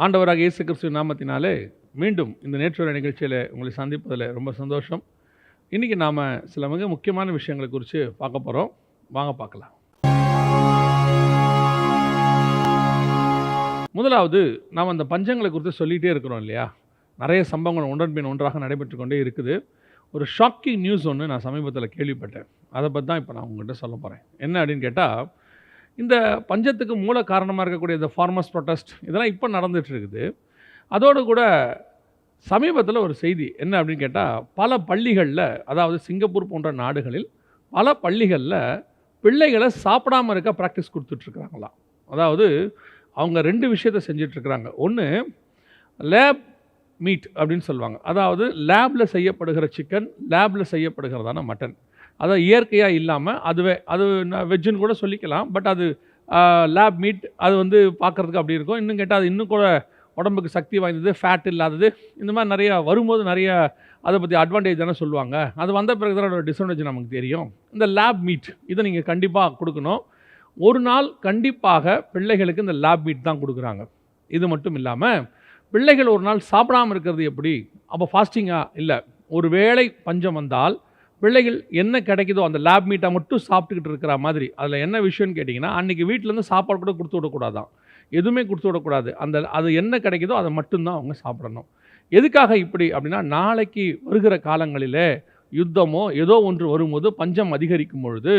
ஆண்டவராக இயேசு கிறிஸ்துவின் நாமத்தினாலே மீண்டும் இந்த நேற்று நிகழ்ச்சியில் உங்களை சந்திப்பதில் ரொம்ப சந்தோஷம். இன்றைக்கி நாம் சில மிக முக்கியமான விஷயங்களை குறித்து பார்க்க போகிறோம். வாங்க பார்க்கலாம். முதலாவது, நாம் அந்த பஞ்சங்களை குறித்து சொல்லிகிட்டே இருக்கிறோம் இல்லையா? நிறைய சம்பவங்கள் ஒன்றன் பின் ஒன்றாக நடைபெற்று கொண்டே இருக்குது. ஒரு ஷாக்கிங் நியூஸ் ஒன்று நான் சமீபத்தில் கேள்விப்பட்டேன். அதை பற்றி தான் இப்போ நான் உங்கள்கிட்ட சொல்ல போகிறேன். என்ன அப்படின்னு கேட்டால், இந்த பஞ்சத்துக்கு மூல காரணமாக இருக்கக்கூடிய இந்த ஃபார்மர்ஸ் ப்ரொட்டஸ்ட் இதெல்லாம் இப்போ நடந்துகிட்டு இருக்குது. அதோடு கூட சமீபத்தில் ஒரு செய்தி என்ன அப்படின்னு கேட்டால், பல பள்ளிகளில், அதாவது சிங்கப்பூர் போன்ற நாடுகளில் பல பள்ளிகளில் பிள்ளைகளை சாப்பிடாமல் இருக்க ப்ராக்டிஸ் கொடுத்துட்ருக்குறாங்களாம். அதாவது அவங்க ரெண்டு விஷயத்தை செஞ்சிட்ருக்குறாங்க. ஒன்று, லேப் மீட் அப்படின்னு சொல்லுவாங்க. அதாவது லேபில் செய்யப்படுகிற சிக்கன், லேபில் செய்யப்படுகிறதான மட்டன், அதாவது இயற்கையாக இல்லாமல் அது வெஜ்ஜுன்னு கூட சொல்லிக்கலாம். பட் அது லேப் மீட், அது பார்க்குறதுக்கு அப்படி இருக்கும். இன்னும் கேட்டால் அது இன்னும் கூட உடம்புக்கு சக்தி வாய்ந்தது, ஃபேட் இல்லாதது, இந்த மாதிரி நிறையா வரும்போது நிறைய அதை பற்றி அட்வான்டேஜ் தானே சொல்லுவாங்க. அது வந்த பிறகு தான் அதோட டிஸ்அட்வான்டேஜ் நமக்கு தெரியும். இந்த லேப் மீட் இதை நீங்கள் கண்டிப்பாக கொடுக்கணும். ஒரு நாள் கண்டிப்பாக பிள்ளைகளுக்கு இந்த லேப் மீட் தான் கொடுக்குறாங்க. இது மட்டும் இல்லாமல் பிள்ளைகள் ஒரு நாள் சாப்பிடாமல் இருக்கிறது எப்படி? அப்போ ஃபாஸ்டிங்காக இல்லை, ஒரு வேளை பஞ்சம் வந்தால் பிள்ளைகள் என்ன கிடைக்குதோ அந்த லேப் மீட்டை மட்டும் சாப்பிட்டுக்கிட்டு இருக்கிற மாதிரி. அதில் என்ன விஷயம்னு கேட்டிங்கன்னா, அன்றைக்கி வீட்டிலேருந்து சாப்பாடு கூட கொடுத்து விடக்கூடாதான், எதுவுமே கொடுத்து விடக்கூடாது. அது என்ன கிடைக்குதோ அதை மட்டும்தான் அவங்க சாப்பிடணும். எதுக்காக இப்படி அப்படின்னா, நாளைக்கு வருகிற காலங்களிலே யுத்தமோ ஏதோ ஒன்று வரும்போது, பஞ்சம் அதிகரிக்கும் பொழுது,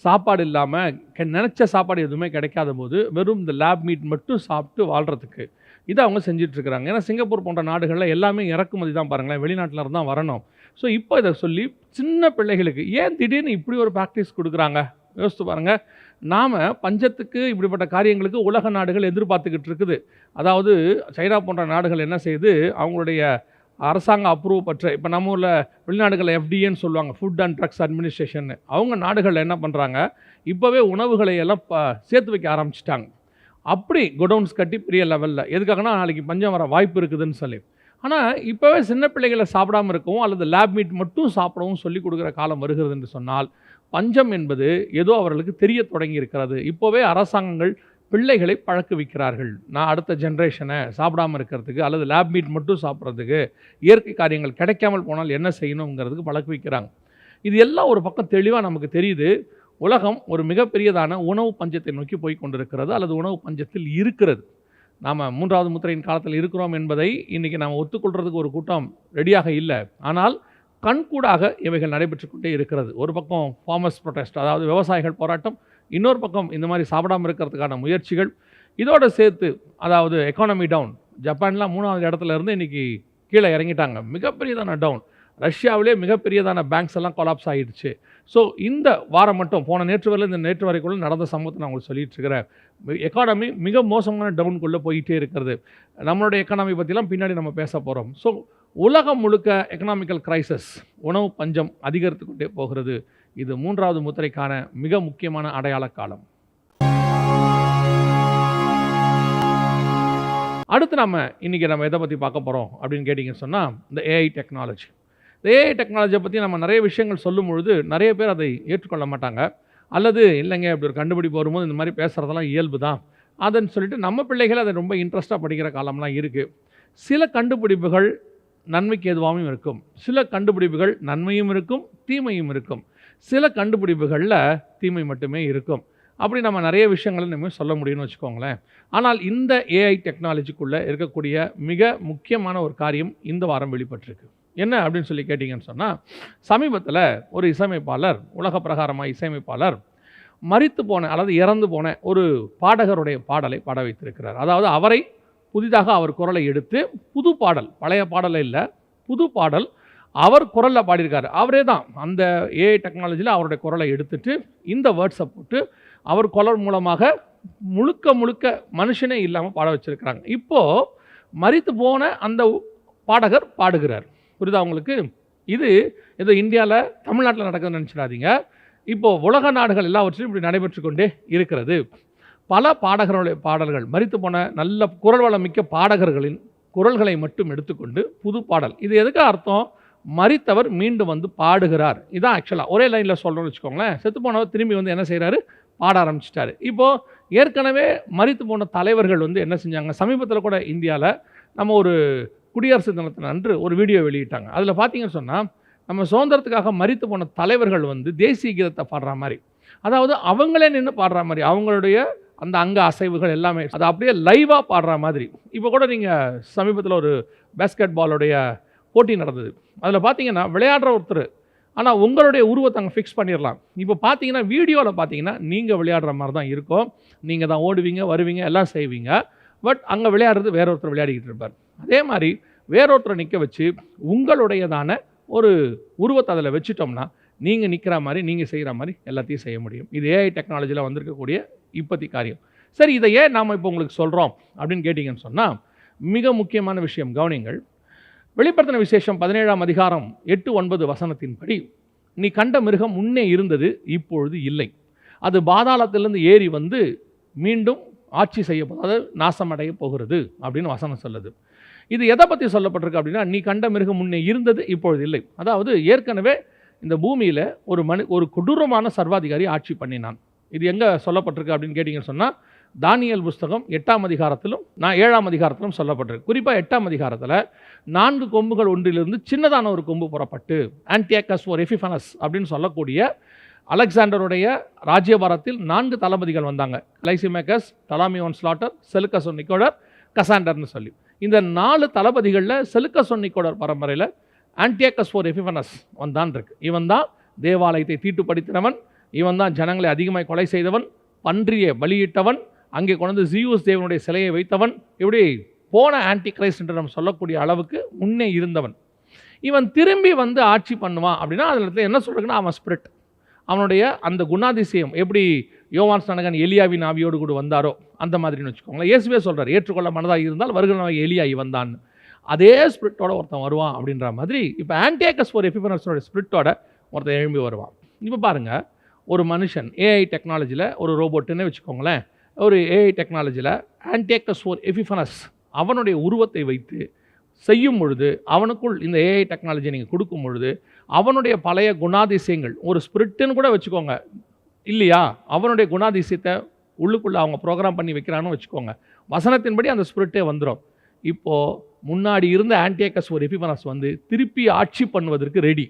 சாப்பாடு இல்லாமல் நினச்ச சாப்பாடு எதுவுமே கிடைக்காத போது வெறும் இந்த லேப் மீட் மட்டும் சாப்பிட்டு வாழ்கிறதுக்கு இதை அவங்க செஞ்சிட்ருக்கிறாங்க. ஏன்னா சிங்கப்பூர் போன்ற நாடுகளில் எல்லாமே இறக்குமதி தான், பாருங்களேன், வெளிநாட்டில் இருந்து தான் வரணும். ஸோ இப்போ இதை சொல்லி சின்ன பிள்ளைகளுக்கு ஏன் திடீர்னு இப்படி ஒரு ப்ராக்டிஸ் கொடுக்குறாங்க யோசித்து பாருங்கள். நாம் பஞ்சத்துக்கு இப்படிப்பட்ட காரியங்களுக்கு உலக நாடுகள் எதிர்பார்த்துக்கிட்டு இருக்குது. அதாவது சைனா போன்ற நாடுகள் என்ன செய்யுது, அவங்களுடைய அரசாங்க அப்ரூவ் பற்ற, இப்போ நம்ம ஊரில் வெளிநாடுகளில் FDAன்னு சொல்லுவாங்க, ஃபுட் அண்ட் ட்ரக்ஸ் அட்மினிஸ்ட்ரேஷன், அவங்க நாடுகளில் என்ன பண்ணுறாங்க, இப்போவே உணவுகளை எல்லாம் சேர்த்து வைக்க ஆரம்பிச்சிட்டாங்க. அப்படி குடவுன்ஸ் கட்டி பெரிய லெவலில், எதுக்காகனா நாளைக்கு பஞ்சம் வர வாய்ப்பு இருக்குதுன்னு சொல்லி. ஆனால் இப்போவே சின்ன பிள்ளைகளை சாப்பிடாமல் இருக்கவும் அல்லது லேப் மீட் மட்டும் சாப்பிடவும் சொல்லிக் கொடுக்குற காலம் வருகிறது என்று சொன்னால், பஞ்சம் என்பது ஏதோ அவர்களுக்கு தெரிய தொடங்கி இருக்கிறது. இப்போவே அரசாங்கங்கள் பிள்ளைகளை பழக்குவிக்கிறார்கள். நான் அடுத்த ஜென்ரேஷனை சாப்பிடாமல் இருக்கிறதுக்கு அல்லது லேப் மீட் மட்டும் சாப்பிட்றதுக்கு, இயற்கை காரியங்கள் கிடைக்காமல் போனால் என்ன செய்யணுங்கிறதுக்கு பழக்குவிக்கிறாங்க. இது எல்லாம் ஒரு பக்கம் தெளிவாக நமக்கு தெரியுது. உலகம் ஒரு மிகப்பெரியதான உணவு பஞ்சத்தை நோக்கி போய் கொண்டிருக்கிறது, அல்லது உணவு பஞ்சத்தில் இருக்கிறது. நாம் 3வது முத்திரையின் காலத்தில் இருக்கிறோம் என்பதை இன்றைக்கி நாம் ஒத்துக்கொள்கிறதுக்கு ஒரு கூட்டம் ரெடியாக இல்லை. ஆனால் கண்கூடாக இவைகள் நடைபெற்று கொண்டே இருக்கிறது. ஒரு பக்கம் ஃபார்மர்ஸ் ப்ரொட்டஸ்ட், அதாவது விவசாயிகள் போராட்டம், இன்னொரு பக்கம் இந்த மாதிரி சாப்பிடாமல் இருக்கிறதுக்கான முயற்சிகள். இதோடு சேர்த்து அதாவது எக்கானமி டவுன், ஜப்பான்லாம் 3வது இடத்துல இருந்து இன்றைக்கி கீழே இறங்கிட்டாங்க, மிகப்பெரியதான டவுன். ரஷ்யாவிலே மிகப்பெரியதான பேங்க்ஸ் எல்லாம் கொலாப்ஸ் ஆகிடுச்சு. ஸோ இந்த வாரம் மட்டும், நேற்று வரையில் இந்த நேற்று வரைக்குள்ள நடந்த சம்பவத்தை நான் உங்களுக்கு சொல்லிட்டு இருக்கிறேன். எக்கானமி மிக மோசமான டவுனுக்குள்ளே போயிட்டே இருக்கிறது. நம்மளுடைய எக்கானமி பற்றிலாம் பின்னாடி நம்ம பேச போகிறோம். ஸோ உலகம் முழுக்க எக்கனாமிக்கல் கிரைசிஸ், உணவு பஞ்சம் அதிகரித்து கொண்டே போகிறது. இது 3வது முத்திரைக்கான மிக முக்கியமான அடையாள காலம். அடுத்து இன்றைக்கி நம்ம எதை பற்றி பார்க்க போகிறோம் அப்படின்னு கேட்டிங்கன்னு சொன்னால், இந்த AI டெக்னாலஜி. இந்த AI டெக்னாலஜியை பற்றி நம்ம நிறைய விஷயங்கள் சொல்லும் பொழுது நிறைய பேர் அதை ஏற்றுக்கொள்ள மாட்டாங்க. அல்லது இல்லைங்க, இப்படி ஒரு கண்டுபிடிப்பு வரும்போது இந்த மாதிரி பேசுகிறதெல்லாம் இயல்பு தான் அதுன்னு சொல்லிட்டு நம்ம பிள்ளைகள் அதை ரொம்ப இன்ட்ரெஸ்ட்டாக படிக்கிற காலம்லாம் இருக்குது. சில கண்டுபிடிப்புகள் நன்மைக்கு எதுவாகவும் இருக்கும், சில கண்டுபிடிப்புகள் நன்மையும் இருக்கும், தீமையும் இருக்கும். சில கண்டுபிடிப்புகளில் தீமை மட்டுமே இருக்கும். அப்படி நம்ம நிறைய விஷயங்களை நம்ம சொல்ல முடியும்னு வச்சுக்கோங்களேன். ஆனால் இந்த AI டெக்னாலஜிக்குள்ளே இருக்கக்கூடிய மிக முக்கியமான ஒரு காரியம் இந்த வாரம் வெளிப்பட்டிருக்கு. என்ன அப்படின்னு சொல்லி கேட்டிங்கன்னு சொன்னால், சமீபத்தில் ஒரு இசையமைப்பாளர், உலக பிரகாரமாக இசையமைப்பாளர், மரித்து போன அல்லது இறந்து போன ஒரு பாடகருடைய பாடலை பாட வைத்திருக்கிறார். அதாவது அவரை புதிதாக அவர் குரலை எடுத்து புது பாடல், பழைய பாடலை இல்லை, புது பாடல் அவர் குரலில் பாடியிருக்காரு. அவரே தான் அந்த AI டெக்னாலஜியில் அவருடைய குரலை எடுத்துட்டு இந்த வேர்ட்ஸை போட்டு அவர் குரல் மூலமாக முழுக்க முழுக்க மனுஷனே இல்லாமல் பாட வச்சுருக்கிறாங்க. இப்போது மரித்து போன அந்த பாடகர் பாடுகிறார். புரியுதா உங்களுக்கு? இது ஏதோ இந்தியாவில் தமிழ்நாட்டில் நடக்குதுன்னு நினச்சிடாதீங்க. இப்போது உலக நாடுகள் எல்லாவற்றிலும் இப்படி நடைபெற்று கொண்டே இருக்கிறது. பல பாடகர்களுடைய பாடல்கள், மரித்து போன நல்ல குரல் வளம் மிக்க பாடகர்களின் குரல்களை மட்டும் எடுத்துக்கொண்டு புது பாடல். இது எதுக்கு அர்த்தம்? மரித்தவர் மீண்டும் வந்து பாடுகிறார். இதான் ஆக்சுவலாக ஒரே லைனில் சொல்கிறோன்னு வச்சுக்கோங்களேன். செத்து போனவர் திரும்பி வந்து என்ன செய்கிறாரு? பாட ஆரம்பிச்சிட்டாரு. இப்போது ஏற்கனவே மரித்து போன தலைவர்கள் வந்து என்ன செஞ்சாங்க, சமீபத்தில் கூட இந்தியாவில் நம்ம ஒரு குடியரசு தினத்தின் அன்று ஒரு வீடியோ வெளியிட்டாங்க. அதில் பார்த்தீங்கன்னு சொன்னால், நம்ம சுதந்திரத்துக்காக மரித்து போன தலைவர்கள் வந்து தேசிய கீதத்தை பாடுற மாதிரி, அதாவது அவங்களே நின்று பாடுற மாதிரி, அவங்களுடைய அந்த அங்க அசைவுகள் எல்லாமே அது அப்படியே லைவாக பாடுற மாதிரி. இப்போ கூட நீங்கள் சமீபத்தில் ஒரு பேஸ்கெட் பாலுடைய போட்டி நடந்தது. அதில் பார்த்தீங்கன்னா விளையாடுற ஒருத்தர், ஆனால் உங்களுடைய உருவத்தை அங்கே ஃபிக்ஸ் பண்ணிடலாம். இப்போ பார்த்தீங்கன்னா வீடியோவில் பார்த்தீங்கன்னா நீங்கள் விளையாடுற மாதிரி தான் இருக்கும். நீங்கள் தான் ஓடுவீங்க, வருவீங்க, எல்லாம் செய்வீங்க. பட் அங்கே விளையாடுறது வேற ஒருத்தர் விளையாடிக்கிட்டு இருப்பார். அதே மாதிரி வேறொருத்தரை நிற்க வச்சு உங்களுடையதான ஒரு உருவத்தை அதில் வச்சுட்டோம்னா, நீங்கள் நிற்கிற மாதிரி, நீங்கள் செய்கிற மாதிரி எல்லாத்தையும் செய்ய முடியும். இது ஏஐ டெக்னாலஜியில் வந்திருக்கக்கூடிய இப்போத்தி காரியம். சரி, இதை ஏன் நாம் இப்போ உங்களுக்கு சொல்கிறோம் அப்படின்னு கேட்டிங்கன்னு சொன்னால், மிக முக்கியமான விஷயம் கவனிங்கள். வெளிப்படுத்தின விசேஷம் 17ஆம் அதிகாரம் 8-9 வசனத்தின்படி, நீ கண்ட மிருகம் முன்னே இருந்தது, இப்பொழுது இல்லை. அது பாதாளத்திலிருந்து ஏறி வந்து மீண்டும் ஆட்சி செய்யப்போது, அதாவது நாசமடைய போகிறது அப்படின்னு வசனம் சொல்லுது. இது எதை பற்றி சொல்லப்பட்டிருக்கு அப்படின்னா, நீ கண்ட மிருகம் முன்னே இருந்தது, இப்பொழுது இல்லை. அதாவது ஏற்கனவே இந்த பூமியில் ஒரு கொடூரமான சர்வாதிகாரி ஆட்சி பண்ணினான். இது எங்கே சொல்லப்பட்டிருக்கு அப்படின்னு கேட்டிங்கன்னு சொன்னால், தானியேல் புஸ்தகம் 8ஆம் அதிகாரத்திலும் 7ஆம் அதிகாரத்திலும் சொல்லப்பட்டிருக்கு. குறிப்பாக 8ஆம் அதிகாரத்தில் 4 கொம்புகள் ஒன்றிலிருந்து சின்னதான ஒரு கொம்பு புறப்பட்டு, ஆன்டியாக்கஸ் ஓர் எபிஃபனஸ் அப்படின்னு சொல்லக்கூடிய அலெக்சாண்டருடைய ராஜ்யபாரத்தில் 4 தளபதிகள் வந்தாங்க. லைசிமேக்கஸ், டலாமியோன் ஸ்லாட்டர், செலுக்கஸ் நிக்கோடர், கசாண்டர்னு சொல்லி. இந்த 4 தளபதிகளில் செலுக்கஸ் நிக்கோடர் பரம்பரையில் ஆன்டியாக்கஸ் ஓர் எபிஃபனஸ் வந்தான் இருக்கு. இவன் தான் தேவாலயத்தை தீட்டுப்படுத்தினவன், இவன் தான் ஜனங்களை அதிகமாக கொலை செய்தவன், பன்றியை பலியிட்டவன், அங்கே கொண்டு ஜியூஸ் தேவனுடைய சிலையை வைத்தவன், இப்படி போன ஆன்டி கிரைஸ்ட் என்று நம்ம சொல்லக்கூடிய அளவுக்கு முன்னே இருந்தவன். இவன் திரும்பி வந்து ஆட்சி பண்ணுவான் அப்படின்னா, அதில் என்ன சொல்கிறதுன்னா, அவன் ஸ்பிரிட், அவனுடைய அந்த குணாதிசயம் எப்படி யோவான் ஸ்நானகன் எலியாவின் ஆவியோடு கூட வந்தாரோ அந்த மாதிரின்னு வச்சுக்கோங்களேன். இயேசுவே சொல்கிறார், ஏற்றுக்கொள்ள மனதாக இருந்தால் வருகிறவன் எலியாகி வந்தான்னு. அதே ஸ்பிரிட்டோட ஒருத்தன் வருவான் அப்படின்ற மாதிரி இப்போ ஆன்டியாக்கஸ் ஓர் எபிஃபனஸோட ஸ்பிரிட்டோட ஒருத்தன் எழும்பி வருவான். இப்போ பாருங்கள், ஒரு மனுஷன் ஏஐ டெக்னாலஜியில் ஒரு ரோபோட்டுன்னு வச்சுக்கோங்களேன், ஒரு ஏஐ டெக்னாலஜியில் ஆன்டியாக்கஸ் ஓர் எபிஃபனஸ் அவனுடைய உருவத்தை வைத்து செய்யும் பொழுது, அவனுக்குள் இந்த ஏஐ டெக்னாலஜி நீங்கள் கொடுக்கும் பொழுது, அவனுடைய பழைய குணாதிசயங்கள், ஒரு ஸ்பிரிட்டுன்னு கூட வச்சுக்கோங்க இல்லையா, அவனுடைய குணாதிசயத்தை உள்ளுக்குள்ளே அவங்க ப்ரோக்ராம் பண்ணி வைக்கிறான்னு வச்சுக்கோங்க, வசனத்தின்படி அந்த ஸ்பிரிட்டே வந்துடும். இப்போது முன்னாடி இருந்த ஆன்டியாக்கஸ் ஓர் எபிஃபனஸ் வந்து திருப்பி ஆட்சி பண்ணுவதற்கு ரெடி.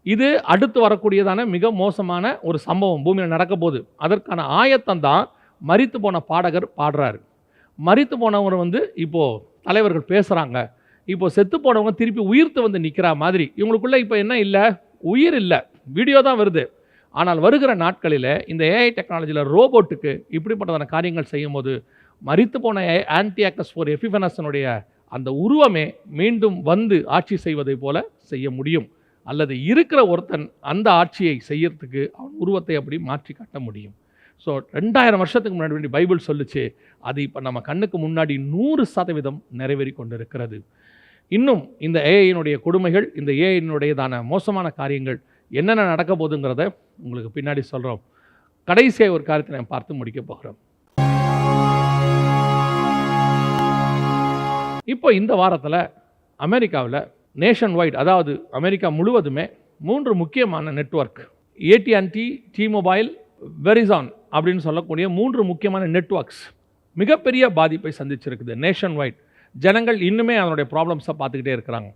இது அடுத்து வரக்கூடியதான மிக மோசமான ஒரு சம்பவம் பூமியில் நடக்க போகுது. அதற்கான ஆயத்தம் தான் மரித்து போன பாடகர் பாடுறாரு. மரித்து போனவங்க வந்து இப்போது தலைவர்கள் பேசுகிறாங்க. இப்போ செத்து போனவங்க திருப்பி உயிர்த்து வந்து நிற்கிற மாதிரி. இவங்களுக்குள்ள இப்போ என்ன இல்லை, உயிர் இல்லை, வீடியோ தான் வருது. ஆனால் வருகிற நாட்களில் இந்த ஏஐ டெக்னாலஜியில் ரோபோட்டுக்கு இப்படிப்பட்டதான காரியங்கள் செய்யும் போது, மரித்து போன ஆன்டியாக்கஸ் ஓர் எபிஃபனஸனுடைய அந்த உருவமே மீண்டும் வந்து ஆட்சி செய்வதை போல செய்ய முடியும். அல்லது இருக்கிற ஒருத்தன் அந்த ஆட்சியை செய்யறதுக்கு அவன் உருவத்தை அப்படி மாற்றி காட்ட முடியும். ஸோ 2000 வருஷத்துக்கு முன்னாடி பைபிள் சொல்லுச்சு, அது இப்போ நம்ம கண்ணுக்கு முன்னாடி 100% நிறைவேறி கொண்டு இருக்கிறது. இன்னும் இந்த ஏஐனுடைய கொடுமைகள், இந்த ஏஐனுடையதான மோசமான காரியங்கள் என்னென்ன நடக்க போகுதுங்கிறத உங்களுக்கு பின்னாடி சொல்கிறோம். கடைசியாக ஒரு காரியத்தை நான் பார்த்து முடிக்க போகிறோம். இப்போ இந்த வாரத்தில் அமெரிக்காவில் நேஷன் வைட், அதாவது அமெரிக்கா முழுவதுமே 3 முக்கியமான நெட்வொர்க், AT&T, T-Mobile, வெரிசான் அப்படின்னு சொல்லக்கூடிய 3 முக்கியமான நெட்வொர்க்ஸ் மிகப்பெரிய பாதிப்பை சந்திச்சிருக்குது நேஷன் வைட். ஜனங்கள் இன்னுமே அதனுடைய ப்ராப்ளம்ஸை பார்த்துக்கிட்டே இருக்கிறாங்க.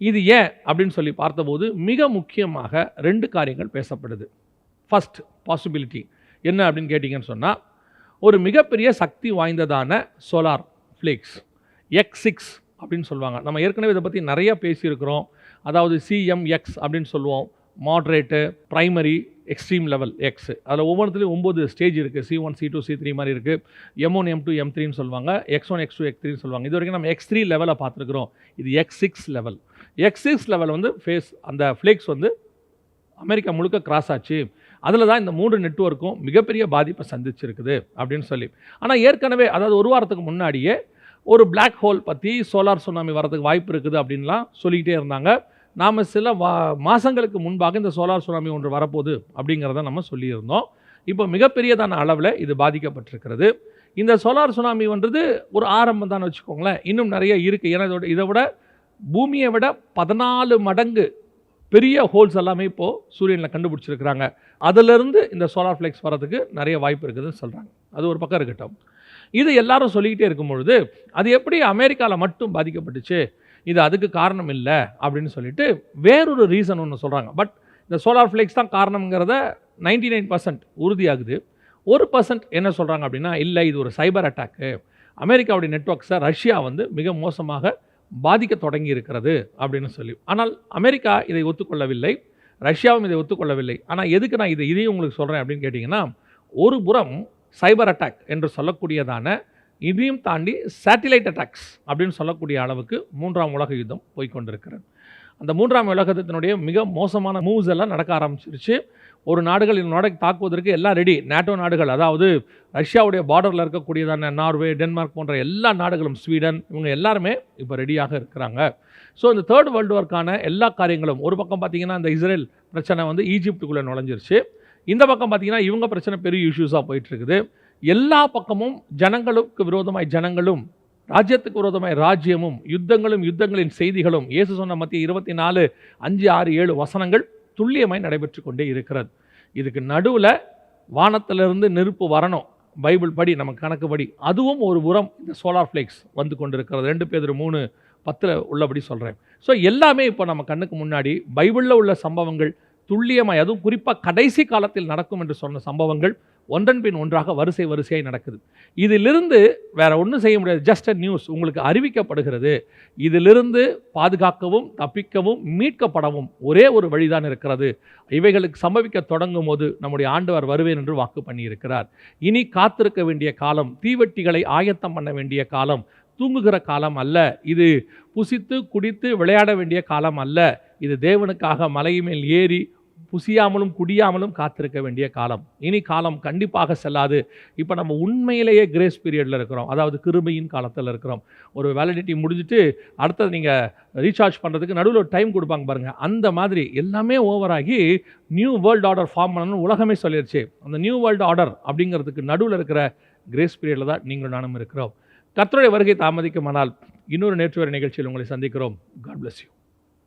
இது ஏன் அப்படின்னு சொல்லி பார்த்தபோது மிக முக்கியமாக 2 காரியங்கள் பேசப்படுது. ஃபர்ஸ்ட் பாசிபிலிட்டி என்ன அப்படின்னு கேட்டிங்கன்னு சொன்னால், ஒரு மிகப்பெரிய சக்தி வாய்ந்ததான சோலார் ஃப்ளேக்ஸ் X6 அப்படின்னு சொல்லுவாங்க. நம்ம ஏற்கனவே இதை பற்றி நிறையா பேசியிருக்கிறோம். அதாவது CMX அப்படின்னு சொல்லுவோம், moderate, primary, extreme level X. அதில் ஒவ்வொன்றுத்துலேயும் 9 ஸ்டேஜ் இருக்குது. C1, C2, C3 மாதிரி இருக்குது. M1, M2, M3ன்னு சொல்லுவாங்க, X1, X2, X3ன்னு சொல்லுவாங்க. இது வரைக்கும் நம்ம X3 லெவலை பார்த்துருக்குறோம். இது X6 லெவல். X6 லெவல் வந்து அந்த ஃப்ளேக்ஸ் வந்து அமெரிக்கா முழுக்க கிராஸ் ஆச்சு. அதில் தான் இந்த 3 நெட்வொர்க்கும் மிகப்பெரிய பாதிப்பை சந்திச்சிருக்குது அப்படின்னு சொல்லி. ஆனால் ஏற்கனவே, அதாவது ஒரு வாரத்துக்கு முன்னாடியே ஒரு பிளாக் ஹோல் பற்றி சோலார் சுனாமி வரதுக்கு வாய்ப்பு இருக்குது அப்படின்லாம் சொல்லிக்கிட்டே இருந்தாங்க. நாம் சில மாதங்களுக்கு முன்பாக இந்த சோலார் சுனாமி ஒன்று வரப்போகுது அப்படிங்கிறத நம்ம சொல்லியிருந்தோம். இப்போ மிகப்பெரியதான அளவில் இது பாதிக்கப்பட்டிருக்கிறது. இந்த சோலார் சுனாமின்றது ஒரு ஆரம்பம் தான் வச்சுக்கோங்களேன். இன்னும் நிறைய இருக்குது. ஏன்னா இதை விட பூமியை விட 14 மடங்கு பெரிய ஹோல்ஸ் எல்லாமே இப்போது சூரியனில் கண்டுபிடிச்சிருக்கிறாங்க. அதிலிருந்து இந்த சோலார் ஃப்ளெக்ஸ் வரதுக்கு நிறைய வாய்ப்பு இருக்குதுன்னு சொல்கிறாங்க. அது ஒரு பக்கம் இருக்கட்டும். இது எல்லாரும் சொல்லிக்கிட்டே இருக்கும் பொழுது அது எப்படி அமெரிக்காவில் மட்டும் பாதிக்கப்பட்டுச்சு, இது அதுக்கு காரணம் இல்லை அப்படின்னு சொல்லிட்டு வேறொரு ரீசன் ஒன்று சொல்கிறாங்க. பட் இந்த சோலார் ஃப்ளெக்ஸ் தான் காரணங்கிறத 99% உறுதியாகுது. 1% என்ன சொல்கிறாங்க அப்படின்னா, இல்லை இது ஒரு சைபர் அட்டாக்கு, அமெரிக்காவுடைய நெட்வொர்க்ஸை ரஷ்யா மிக மோசமாக பாதிக்க தொடங்கி இருக்கிறது அப்படின்னு சொல்லி. ஆனால் அமெரிக்கா இதை ஒத்துக்கொள்ளவில்லை, ரஷ்யாவும் இதை ஒத்துக்கொள்ளவில்லை. ஆனால் எதுக்கு நான் இதையும் உங்களுக்கு சொல்கிறேன் அப்படின்னு கேட்டிங்கன்னா, ஒரு புறம் சைபர் அட்டாக் என்று சொல்லக்கூடியதான இதையும் தாண்டி சேட்டிலைட் அட்டாக்ஸ் அப்படின்னு சொல்லக்கூடிய அளவுக்கு 3ஆம் உலக யுத்தம் போய்கொண்டிருக்கிறது. அந்த 3ஆம் உலக யுத்தத்தினுடைய மிக மோசமான மூவ்ஸ் எல்லாம் நடக்க ஆரம்பிச்சிருச்சு. ஒரு நாடுகள் இந்த நாடை தாக்குவதற்கு எல்லாம் ரெடி. நேட்டோ நாடுகள், அதாவது ரஷ்யாவுடைய பார்டரில் இருக்கக்கூடியதான நார்வே, டென்மார்க் போன்ற எல்லா நாடுகளும், ஸ்வீடன், இவங்க எல்லாருமே இப்போ ரெடியாக இருக்கிறாங்க. ஸோ இந்த தேர்ட் வேர்ல்டு வார்க்கான எல்லா காரியங்களும், ஒரு பக்கம் பார்த்திங்கன்னா இந்த இஸ்ரேல் பிரச்சனை ஈஜிப்டுக்குள்ளே நுழைஞ்சிருச்சு. இந்த பக்கம் பார்த்திங்கன்னா இவங்க பிரச்சனை பெரிய இஷ்யூஸாக போயிட்டுருக்குது. எல்லா பக்கமும் ஜனங்களுக்கு விரோதமாய் ஜனங்களும், ராஜ்யத்துக்கு விரோதமாய் ராஜ்யமும், யுத்தங்களும் யுத்தங்களின் செய்திகளும், இயேசு சொன்ன மத்திய 24, 5, 6, 7 வசனங்கள் துல்லியமாய் நடைபெற்று கொண்டே இருக்கிறது. இதுக்கு நடுவில் வானத்திலிருந்து நெருப்பு வரணும், பைபிள் படி, நம்ம கணக்குப்படி. அதுவும் ஒரு புறம் இந்த சோலார் ஃப்ளெக்ஸ் கொண்டிருக்கிறது. 2 பேதுரு 3:10 உள்ளபடி சொல்கிறேன். ஸோ எல்லாமே இப்போ நம்ம கண்ணுக்கு முன்னாடி பைபிளில் உள்ள சம்பவங்கள் துல்லியமாய், அதுவும் குறிப்பாக கடைசி காலத்தில் நடக்கும் என்று சொன்ன சம்பவங்கள் ஒன்றன் பின் ஒன்றாக வரிசையாக நடக்குது. இதிலிருந்து வேற ஒன்றும் செய்ய முடியாது. ஜஸ்ட் அ நியூஸ் உங்களுக்கு அறிவிக்கப்படுகிறது. இதிலிருந்து பாதுகாக்கவும், தப்பிக்கவும், மீட்கப்படவும் ஒரே ஒரு வழிதான் இருக்கிறது. இவைகளுக்கு சம்பவிக்க தொடங்கும் போது நம்முடைய ஆண்டவர் வருவேன் என்று வாக்கு பண்ணியிருக்கிறார். இனி காத்திருக்க வேண்டிய காலம், தீவெட்டிகளை ஆயத்தம் பண்ண வேண்டிய காலம், தூங்குகிற காலம் அல்ல. இது புசித்து குடித்து விளையாட வேண்டிய காலம் அல்ல. இது தேவனுக்காக மலை மேல் ஏறி புசியாமலும் குடியாமலும் காத்திருக்க வேண்டிய காலம். இனி காலம் கண்டிப்பாக செல்லாது. இப்போ நம்ம உண்மையிலேயே கிரேஸ் பீரியடில் இருக்கிறோம், அதாவது கிருபையின் காலத்தில் இருக்கிறோம். ஒரு வேலிடிட்டி முடிஞ்சுட்டு அடுத்தது நீங்கள் ரீசார்ஜ் பண்ணுறதுக்கு நடுவில் ஒரு டைம் கொடுப்பாங்க பாருங்கள், அந்த மாதிரி எல்லாமே ஓவராகி நியூ வேர்ல்டு ஆர்டர் ஃபார்ம் பண்ணணும்னு உலகமே சொல்லிடுச்சு. அந்த நியூ வேர்ல்டு ஆர்டர் அப்படிங்கிறதுக்கு நடுவில் இருக்கிற கிரேஸ் பீரியடில் தான் நீங்களும் நானும் இருக்கிறோம். கர்த்தருடைய வருகை தாமதிக்குமானால் இன்னொரு நேற்று வரை நிகழ்ச்சியில் உங்களை சந்திக்கிறோம். God bless you.